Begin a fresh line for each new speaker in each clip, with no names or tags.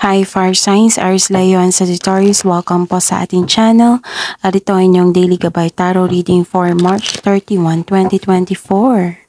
Hi Fire Signs, Aries, Leo, and Sagittarius. Welcome po sa ating channel. At ito ay inyong Daily Gabay Tarot Reading for March 31, 2024.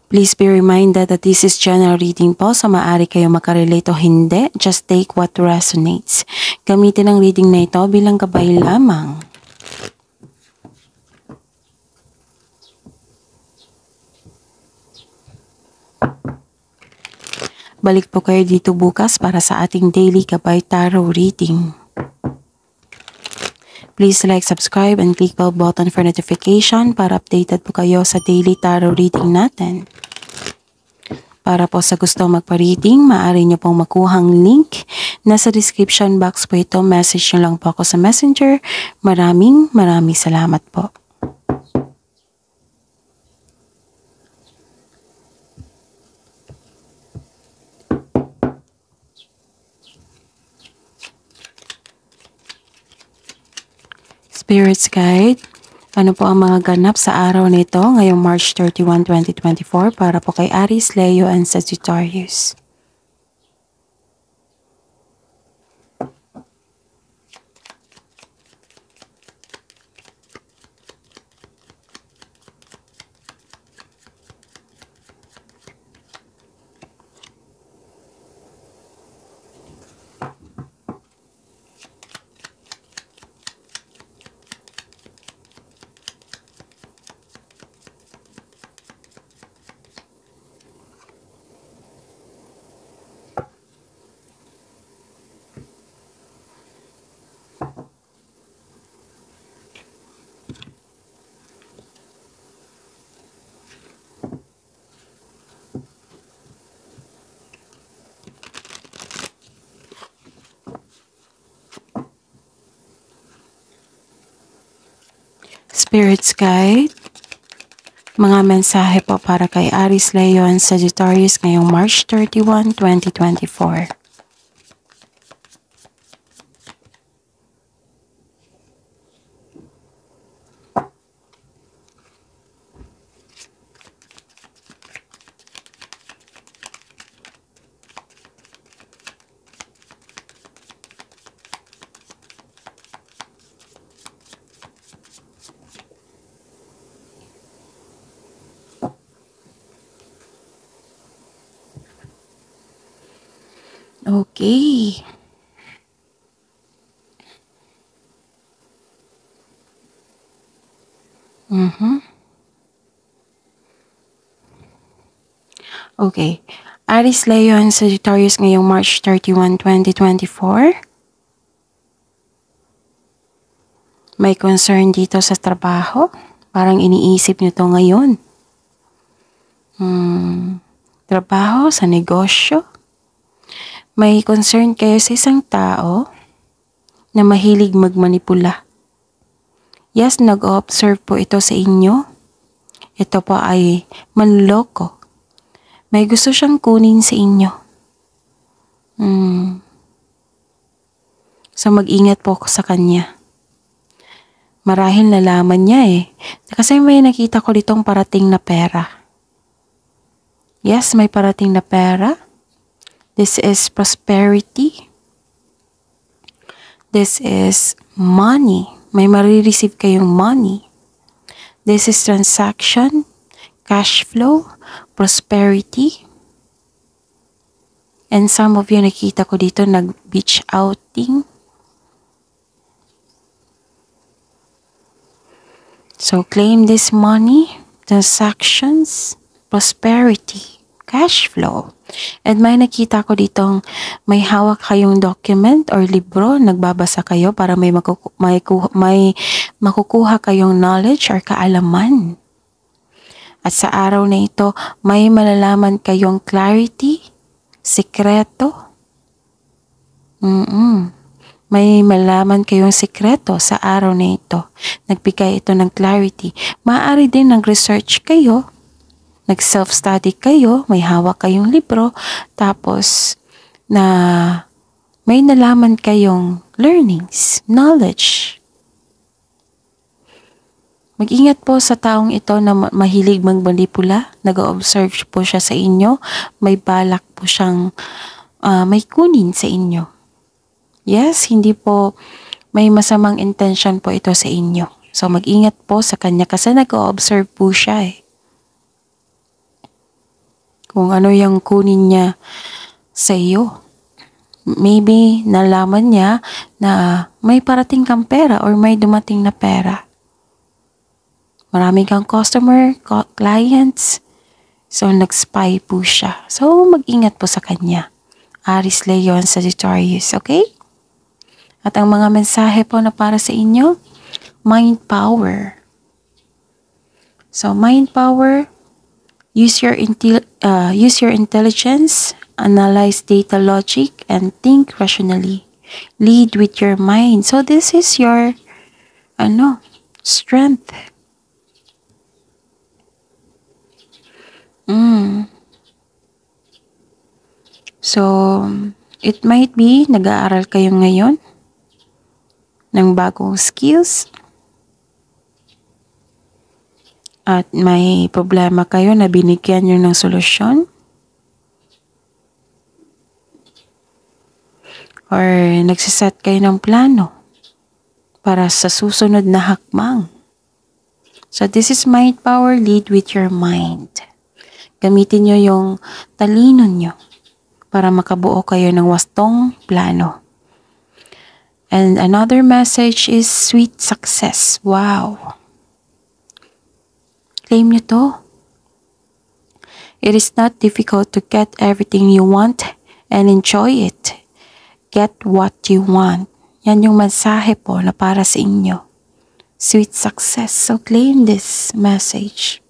Please be reminded that this is general reading po, so maaari kayo makarelate o hindi. Just take what resonates. Gamitin ang reading na ito bilang gabay lamang. Balik po kayo dito bukas para sa ating Daily Gabay Tarot Reading. Please like, subscribe, and click bell button for notification para updated po kayo sa daily tarot reading natin. Para po sa gusto magpa-reading, maaari nyo pong makuhang link. Nasa description box po ito. Message nyo lang po ako sa Messenger. Maraming salamat po. Spirits Guide, ano po ang mga ganap sa araw nito ngayong March 31, 2024 para po kay Aries, Leo, and Sagittarius. Spirits Guide, mga mensahe po para kay Aries, Leo, and Sagittarius ngayong March 31, 2024. Okay. Okay. Aries, Leo, and Sagittarius ngayong March 31, 2024. May concern dito sa trabaho. Parang iniisip nyo to ngayon. Trabaho, sa negosyo. May concern kayo sa isang tao na mahilig magmanipula. Yes, nag-observe po ito sa inyo. Ito po ay manloko. May gusto siyang kunin sa inyo. So mag-ingat po sa kanya. Marahil nalaman niya Kasi may nakita ko ditong parating na pera. Yes, may parating na pera. This is prosperity. This is money. May marireceive kayong money. This is transaction, cash flow, prosperity. And some of you nakita ko dito nag-beach outing. So claim this money, transactions, prosperity, cash flow. And may nakita ko ditong may hawak kayong document or libro, nagbabasa kayo para may makukuha kayong knowledge or kaalaman. At sa araw na ito, may malalaman kayong clarity, sikreto. May malaman kayong sikreto sa araw na ito. Nagbigay ito ng clarity. Maaari din nag-research kayo. Nag-self-study kayo, may hawak kayong libro, tapos na may nalaman kayong learnings, knowledge. Mag-ingat po sa taong ito na mahilig magmanipula. Nag-observe po siya sa inyo. May balak po siyang may kunin sa inyo. Yes, hindi po may masamang intention po ito sa inyo. So mag-ingat po sa kanya kasi nag-observe po siya eh. Kung ano yung kunin niya sa iyo. Maybe nalaman niya na may parating kang pera or may dumating na pera. Marami kang customer, clients. So, nag-spy po siya. So, mag-ingat po sa kanya. Aries, Leo, and Sagittarius, okay? At ang mga mensahe po na para sa inyo, mind power. So, mind power, use your intelligence, analyze data logic, and think rationally. Lead with your mind. So, this is your, strength. So, it might be nag-aaral kayo ngayon ng bagong skills at may problema kayo na binigyan nyo ng solusyon or nagsiset kayo ng plano para sa susunod na hakbang. So, this is mind power, lead with your mind. Gamitin nyo yung talino nyo para makabuo kayo ng wastong plano. And another message is sweet success. Wow! Claim nyo to. It is not difficult to get everything you want and enjoy it. Get what you want. Yan yung mensahe po na para sa inyo. Sweet success. So claim this message.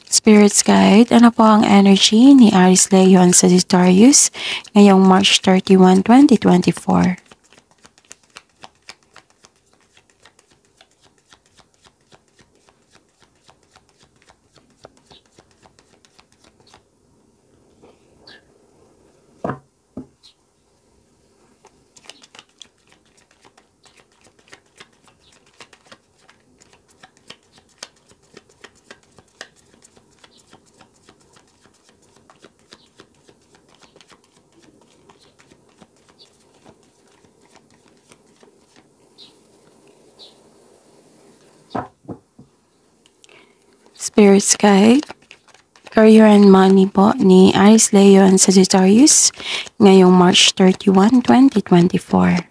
Spirits Guide, ano po ang energy ni Aries, Leo, and Sagittarius ngayong March 31, 2024? Spirits Guide, Career and Money po ni Aries, Leo, and Sagittarius ngayong March 31, 2024.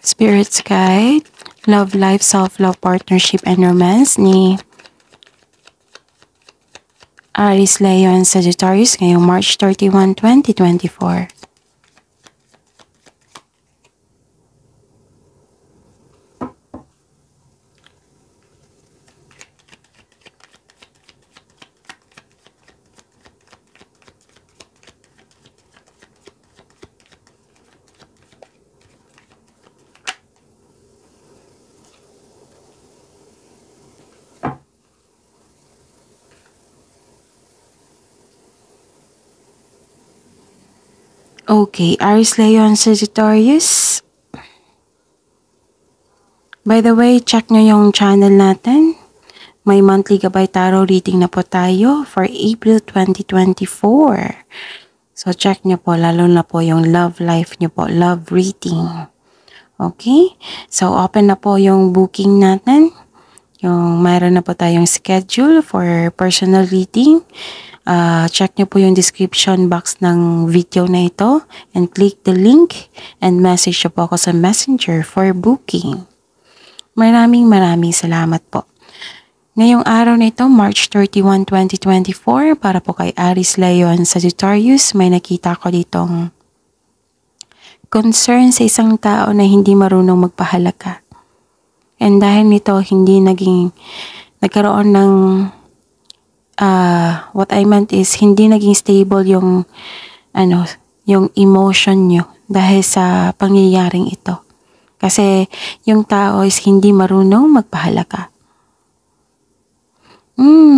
Spirits Guide, Love Life, Self-Love, Partnership, and Romance ni Aries, Leo, and Sagittarius ngayong March 31, 2024. Okay, Aries, Leo, and Sagittarius. By the way, check nyo yung channel natin. May monthly gabay tarot reading na po tayo for April 2024. So, check nyo po, lalo na po yung love life nyo po, love reading. Okay? So, open na po yung booking natin. Yung mayroon na po tayong schedule for personal reading. Check nyo po yung description box ng video na ito and click the link and message nyo po ako sa messenger for booking. Maraming salamat po. Ngayong araw na ito, March 31, 2024, para po kay Aries, Leo, and Sagittarius, may nakita ko ditong concern sa isang tao na hindi marunong magpahalaga. And dahil nito, nagkaroon ng, what I meant is, hindi naging stable yung emotion nyo dahil sa pangyayaring ito. Kasi yung tao is hindi marunong magpahalaga.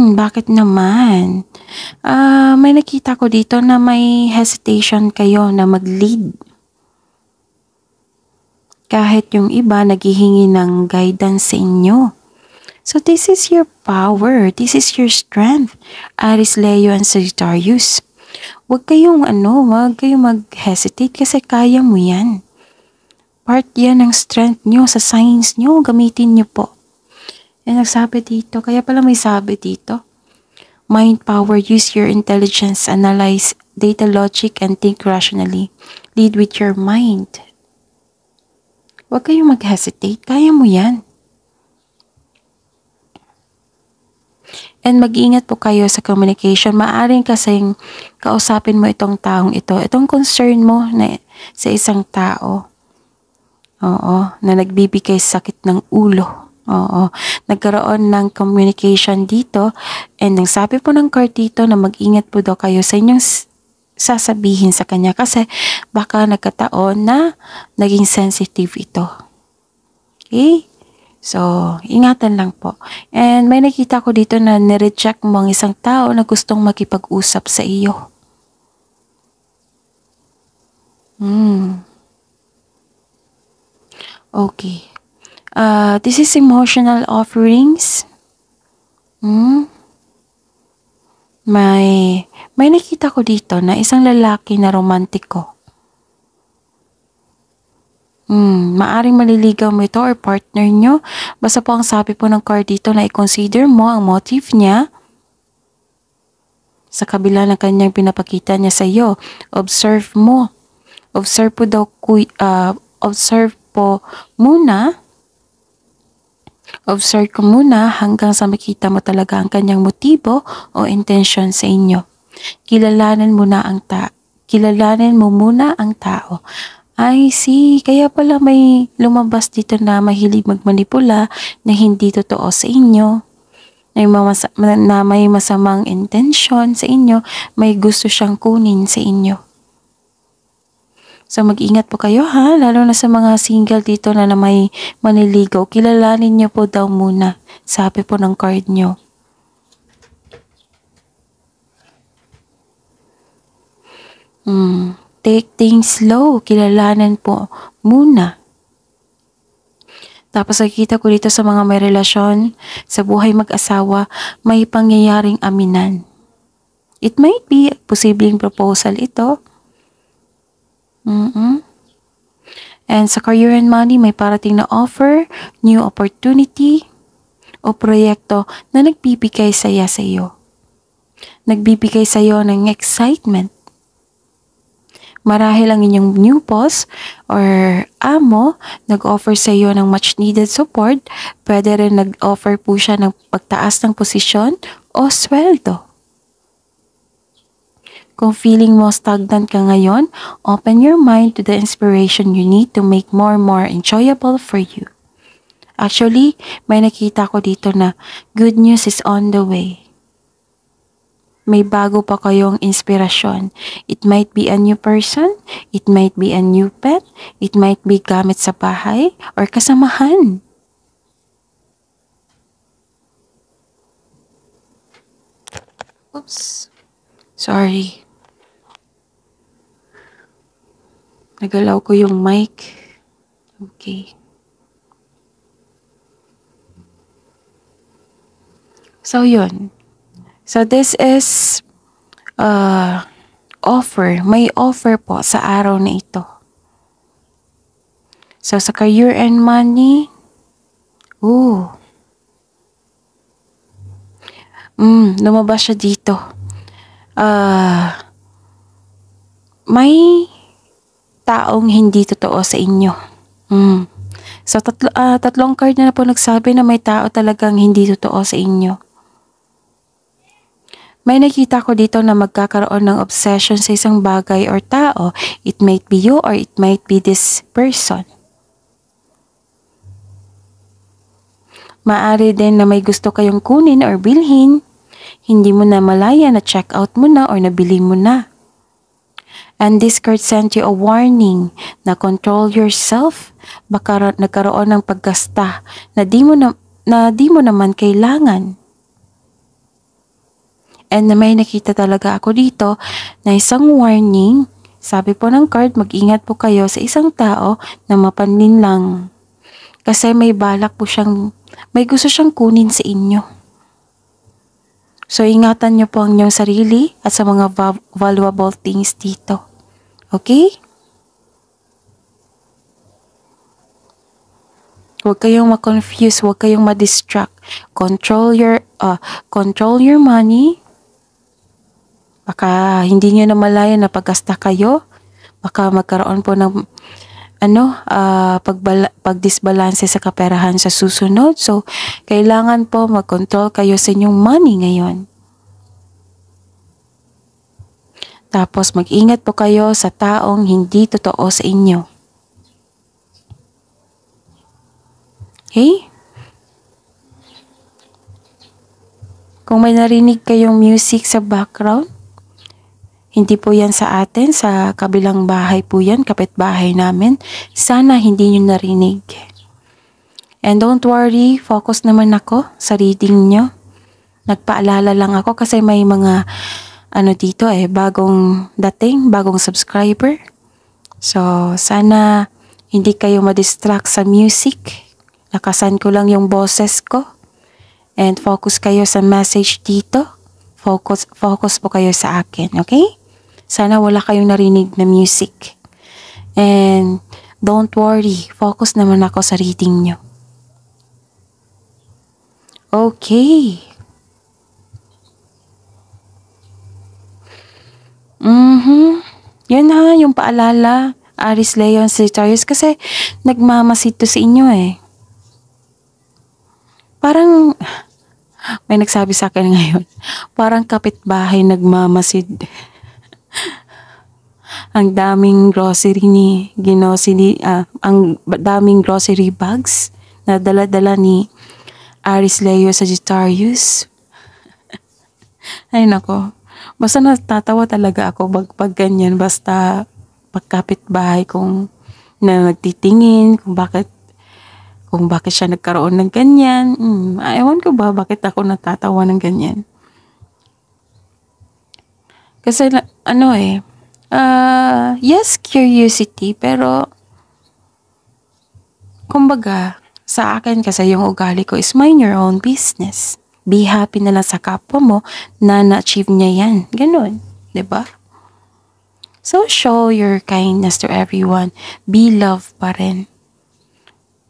Bakit naman? May nakita ko dito na may hesitation kayo na mag-lead. Kahit yung iba naghihingi ng guidance sa inyo. So this is your power. This is your strength. Aries, Leo, and Sagittarius. Huwag kayong mag-hesitate kasi kaya mo yan. Part yan ng strength nyo, sa signs nyo, gamitin nyo po. And nagsabi dito, kaya pala may sabi dito, mind power, use your intelligence, analyze data logic, and think rationally. Lead with your mind. Huwag kayong mag-hesitate, kaya mo yan. And mag-ingat po kayo sa communication. Maaring kasing kausapin mo itong taong ito, itong concern mo na sa isang tao. Na nagbibigay sakit ng ulo. Nagkaroon ng communication dito, and ang sabi po ng card dito na mag-ingat po daw kayo sa inyong sasabihin sa kanya kasi baka nagkataon na naging sensitive ito. Okay? So, ingatan lang po. And may nakita ko dito na nireject mo ang isang tao na gustong makipag-usap sa iyo. Okay. This is emotional offerings. May nakita ko dito na isang lalaki na romantiko. Maaring maliligaw mo ito or partner nyo. Basta po ang sabi po ng card dito na i-consider mo ang motive niya sa kabila ng kanyang pinapakita niya sa iyo. Observe mo. Observe po daw, observe ko muna hanggang sa makita mo talaga ang kanyang motibo o intention sa inyo. Kilalanin mo muna ang tao. I see, kaya pala may lumabas dito na mahilig magmanipula na hindi totoo sa inyo. Na may masamang intention sa inyo, may gusto siyang kunin sa inyo. So mag-ingat po kayo ha, lalo na sa mga single dito na may maniligaw. Kilalanin niyo po daw muna, sabi po ng card niyo. Take things slow, kilalanin po muna. Tapos nakikita ko dito sa mga may relasyon, sa buhay mag-asawa, may pangyayaring aminan. It might be posibleng proposal ito. And sa career and money, may parating na offer, new opportunity, o proyekto na nagbibigay saya sa iyo. Nagbibigay sa iyo ng excitement. Marahil ang inyong new boss or amo nag-offer sa iyo ng much needed support. Pwede rin nag-offer po siya ng pagtaas ng posisyon o sweldo. Kung feeling mo stagnant ka ngayon, open your mind to the inspiration you need to make more enjoyable for you. Actually, may nakita ko dito na good news is on the way. May bago pa kayong inspirasyon. It might be a new person, it might be a new pet, it might be gamit sa bahay, or kasamahan. Oops. Sorry. Nagalaw ko yung mic. Okay. So, yun. So, this is offer. May offer po sa araw na ito. So, sa career and money, lumabas siya dito. May taong hindi totoo sa inyo. So tatlong card na po nagsabi na may tao talagang hindi totoo sa inyo. May nakita ko dito na magkakaroon ng obsession sa isang bagay or tao. It might be you or it might be this person. Maaari din na may gusto kayong kunin or bilhin. Hindi mo na malaya na check out mo na or nabili mo na. And this card sent you a warning na control yourself. Baka nagkaroon ng paggasta na di mo naman kailangan. And may nakita talaga ako dito na isang warning. Sabi po ng card, mag-ingat po kayo sa isang tao na mapanlin lang. Kasi may balak po may gusto siyang kunin sa inyo. So ingatan niyo po ang inyong sarili at sa mga valuable things dito. Okay? Huwag kayong ma-confuse, huwag kayong ma-distract. Control your money. Baka hindi nyo na malaya na paggasta kayo. Baka magkaroon po ng pagdisbalanse sa kaperahan sa susunod. So, kailangan po mag-control kayo sa inyong money ngayon. Tapos, mag-ingat po kayo sa taong hindi totoo sa inyo. Okay? Kung may narinig kayong music sa background, hindi po yan sa atin, sa kabilang bahay po yan, kapitbahay namin. Sana hindi nyo narinig. And don't worry, focus naman ako sa reading nyo. Nagpaalala lang ako kasi may mga dito bagong dating, bagong subscriber. So, sana hindi kayo ma-distract sa music. Lakasan ko lang yung boses ko. And focus kayo sa message dito. Focus po kayo sa akin, okay? Sana wala kayong narinig na music. And don't worry, focus naman ako sa reading nyo. Okay. Yun ha, yung paalala, Aries, Leo, Sagittarius, kasi nagmamasid to sa inyo Parang, may nagsabi sa akin ngayon, parang kapitbahay nagmamasid. Ang daming grocery ang daming grocery bags na dala-dala ni Aries, Leo, Sagittarius. Ay nako, basta natatawa talaga ako pag ganyan, basta pagkapitbahay kong na nagtitingin kung bakit siya nagkaroon ng ganyan. Ewan ko ba bakit ako natatawa ng ganyan. Kasi yes, curiosity, pero kumbaga, sa akin kasi yung ugali ko is mind your own business. Be happy na lang sa kapwa mo na na-achieve niya yan. Ganun, 'di ba? So, show your kindness to everyone. Be love pa rin.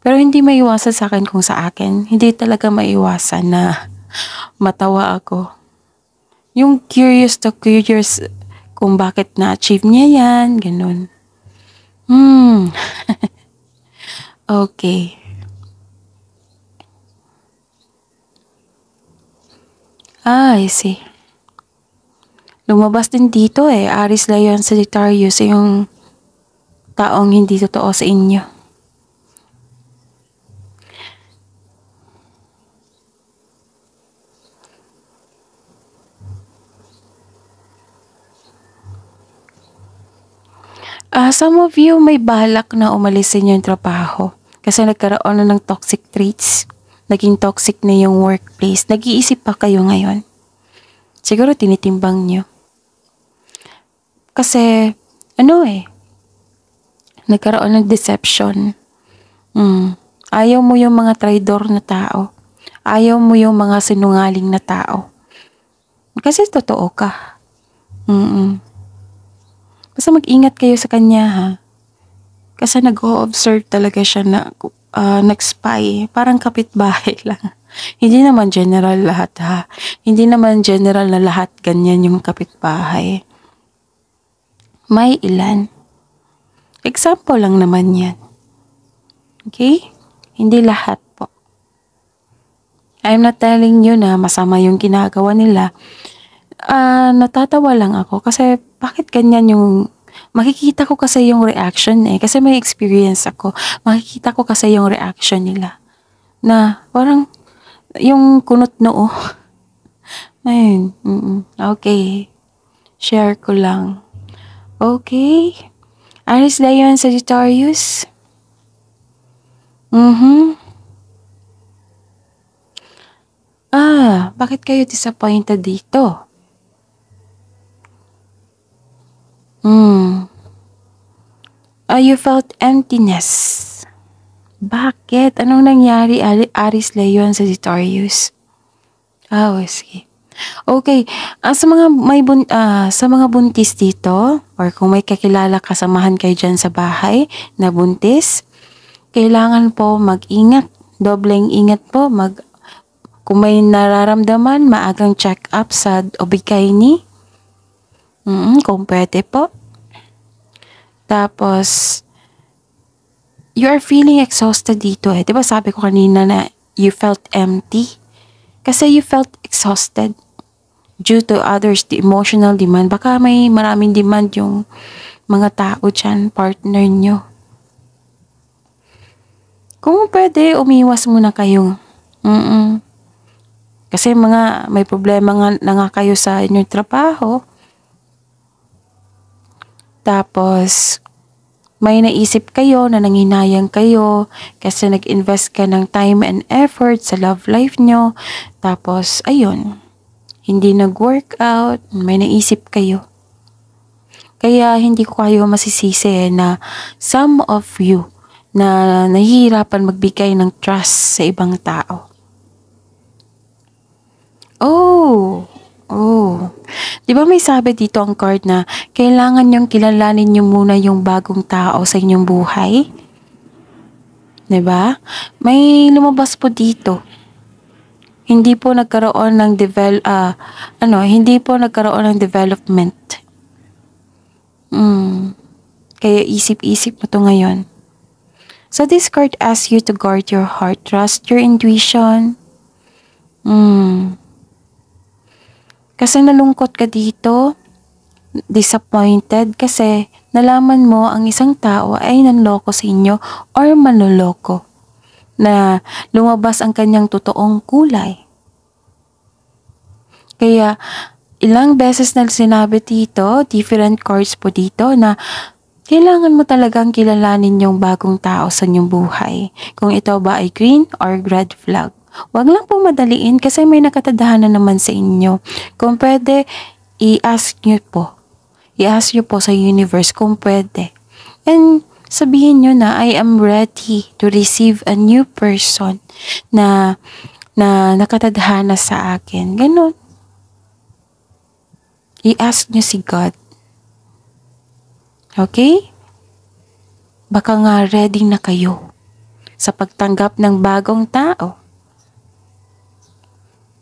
Pero hindi maiwasan sa akin kung sa akin. Hindi talaga maiwasan na matawa ako. Yung curious kung bakit na-achieve niya yan, ganun. Okay. I see. Lumabas din dito Aries, Leo, Sagittarius, yung taong hindi totoo sa inyo. Some of you may balak na umalis sa inyong trabaho kasi nagkaroon na ng toxic traits. Naging toxic na yung workplace. Nag-iisip pa kayo ngayon. Siguro tinitimbang nyo. Kasi, nagkaroon ng deception. Ayaw mo yung mga traidor na tao. Ayaw mo yung mga sinungaling na tao. Kasi totoo ka. Basta mag-ingat kayo sa kanya ha. Kasi nag-o-observe talaga siya na nag-spy. Parang kapitbahay lang. Hindi naman general lahat ha. Hindi naman general na lahat ganyan yung kapitbahay. May ilan. Example lang naman yan. Okay? Hindi lahat po. I'm not telling you na masama yung ginagawa nila. Natatawa lang ako kasi bakit ganyan yung makikita ko kasi yung reaction kasi may experience ako. Makikita ko kasi yung reaction nila na parang yung kunot noo. Ayun. Okay. Share ko lang. Okay. Aries, Leo, and Sagittarius. Bakit kayo disappointed dito? You felt emptiness. Bakit? Anong nangyari, Aries, Leo, and Sagittarius? Sige. Okay, sa mga buntis dito, or kung may kakilala kasamahan kayo dyan sa bahay na buntis, kailangan po mag-ingat, dobleng ingat po, kung may nararamdaman, maagang check-up sa OB/GYN, kung pwede po. Tapos, you are feeling exhausted dito Diba sabi ko kanina na you felt empty? Kasi you felt exhausted due to others, the emotional demand. Baka may maraming demand yung mga tao dyan, partner nyo. Kung pwede, umiwas muna kayo. Kasi may problema na nga kayo sa inyong trabaho. Tapos, may naisip kayo na nanginayang kayo kasi nag-invest ka ng time and effort sa love life nyo. Tapos, ayun, hindi nag-workout, may naisip kayo. Kaya hindi ko kayo masisisi na some of you na nahihirapan magbigay ng trust sa ibang tao. Di ba may sabi dito ang card na kailangan niyong kilalanin niyo muna yung bagong tao sa inyong buhay? Di ba? May lumabas po dito. Hindi po nagkaroon ng development. Kaya isip-isip mo to ngayon. So this card asks you to guard your heart, trust your intuition. Kasi nalungkot ka dito, disappointed kasi nalaman mo ang isang tao ay nanloko sa inyo or manloloko na lumabas ang kanyang totoong kulay. Kaya ilang beses na sinabi dito, different cards po dito na kailangan mo talagang kilalanin yung bagong tao sa inyong buhay. Kung ito ba ay green or red flag. Huwag lang po madaliin kasi may nakatadhana naman sa inyo. Kung pwede, i-ask nyo po sa universe kung pwede. And sabihin nyo na, I am ready to receive a new person na nakatadhana sa akin. Ganon. I-ask nyo si God. Okay? Baka nga ready na kayo sa pagtanggap ng bagong tao.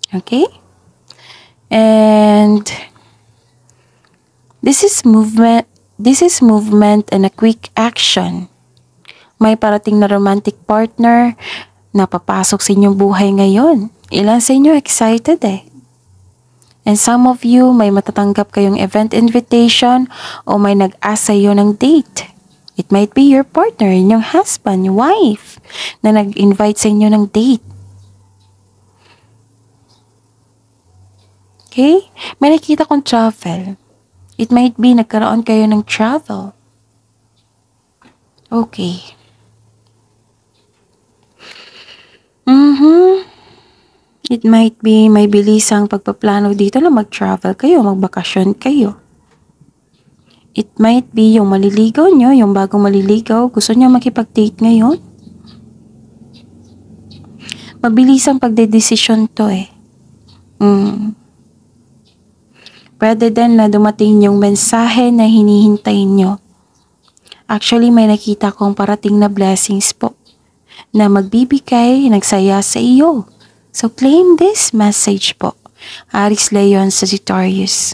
Okay? And this is movement and a quick action. May parating na romantic partner na papasok sa inyong buhay ngayon. Ilan sa inyo excited And some of you may matatanggap kayong event invitation o may nag-ask sa iyo ng date. It might be your partner, yung husband, your wife na nag-invite sa inyo ng date. Okay? May nakita kong travel. It might be nagkaroon kayo ng travel. Okay. It might be may bilisang pagpaplano dito na mag-travel kayo, magbakasyon kayo. It might be yung maliligaw nyo, yung bagong maliligaw, gusto nyo makipag-date ngayon. Mabilisang pagdedesisyon to Pwede din na dumating yung mensahe na hinihintay nyo. Actually, may nakita kong parating na blessings po na magbibigay, nagsaya sa iyo. So, claim this message po. Aries, Leo, and Sagittarius.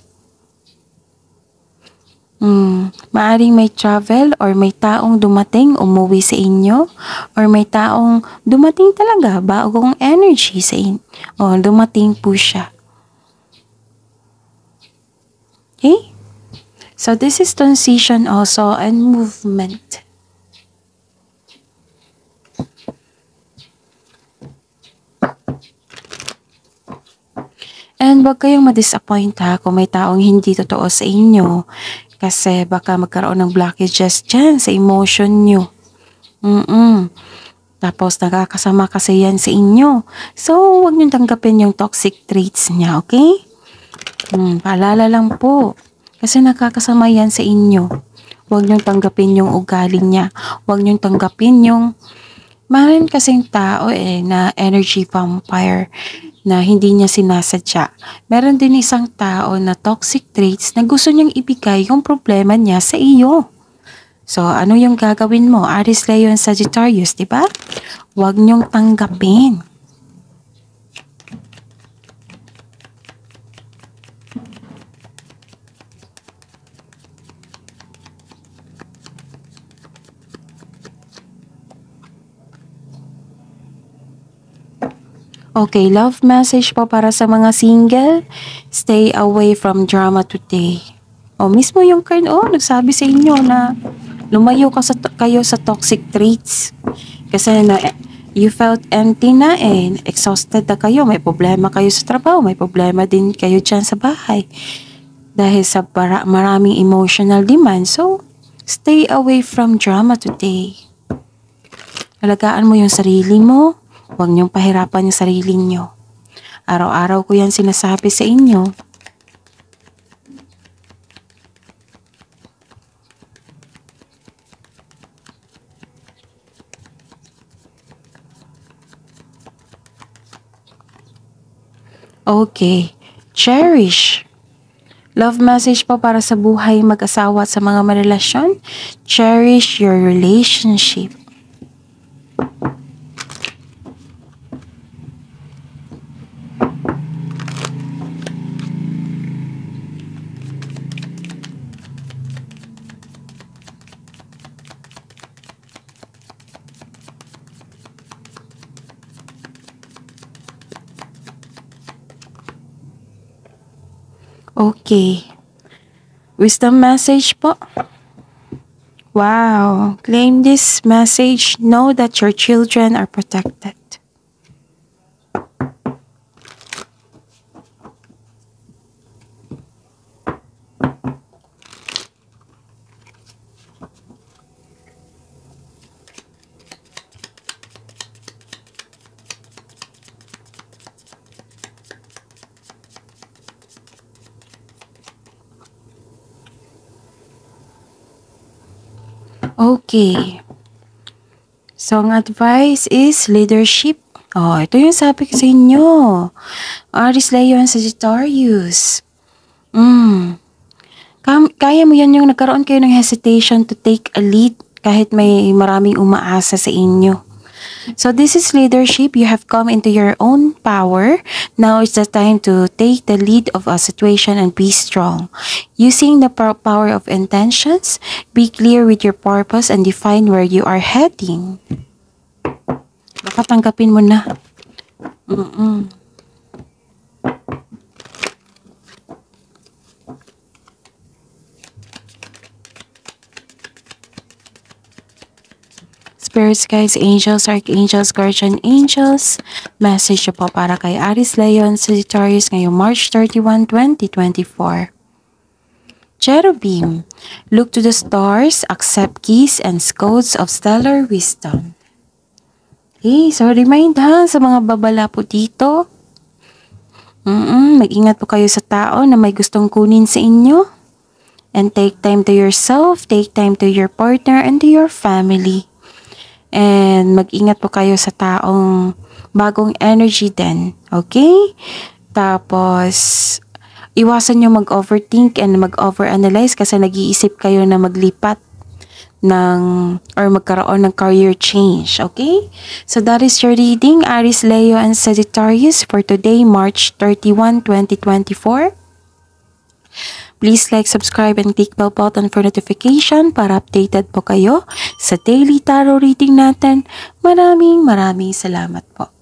Maaring may travel or may taong dumating umuwi sa inyo or may taong dumating talaga bagong energy sa inyo. O, dumating po siya. Okay? So, this is transition also and movement. And wag kayong ma-disappoint ha kung may taong hindi totoo sa inyo. Kasi baka magkaroon ng blockages dyan sa emotion nyo. Tapos nakakasama kasi yan sa inyo. So, huwag nyo tanggapin yung toxic traits niya, okay? Paalala lang po. Kasi nakakasama yan sa inyo. Huwag nyo tanggapin yung ugali niya. Huwag nyo tanggapin yung maraming kasing tao na energy vampire na hindi niya sinasadya. Meron din isang tao na toxic traits na gusto niyang ibigay yung problema niya sa iyo. So, ano yung gagawin mo? Aries, Leo, and Sagittarius, di ba? Huwag niyong tanggapin. Okay, love message po para sa mga single. Stay away from drama today. Mismo yung card, nagsabi sa inyo na lumayo kayo sa toxic traits. Kasi you felt empty na exhausted na kayo. May problema kayo sa trabaho, may problema din kayo dyan sa bahay. Dahil sa maraming emotional demand. So, stay away from drama today. Alagaan mo yung sarili mo. Huwag niyong pahirapan yung sarili niyo. Araw-araw ko yan sinasabi sa inyo. Okay. Cherish. Love message po para sa buhay mag-asawa at sa mga marelasyon. Cherish your relationship. Okay. Wisdom message po. Wow. Claim this message. Know that your children are protected. Okay. So, ang advice is leadership. Ito yung sabi ko sa inyo. Aries, Leo, and Sagittarius. Kaya mo yan yung nagkaroon kayo ng hesitation to take a lead kahit may maraming umaasa sa inyo. So this is leadership. You have come into your own power. Now is the time to take the lead of a situation and be strong. Using the power of intentions, be clear with your purpose and define where you are heading. Baka tanggapin mo na. Spirits, guides, angels, archangels, guardian angels. Message po para kay Aries, Leo, and Sagittarius ngayong March 31, 2024. Cherubim, look to the stars, accept keys and codes of stellar wisdom. Okay, so remind sa mga babala po dito. Mag-ingat po kayo sa tao na may gustong kunin sa inyo. And take time to yourself, take time to your partner and to your family. And mag-ingat po kayo sa taong bagong energy din. Okay? Tapos, iwasan nyo mag-overthink and mag-overanalyze kasi nag-iisip kayo na maglipat or magkaroon ng career change. Okay? So, that is your reading, Aries, Leo, and Sagittarius for today, March 31, 2024. Please like, subscribe, and click bell button for notification para updated po kayo sa daily tarot reading natin. Maraming salamat po.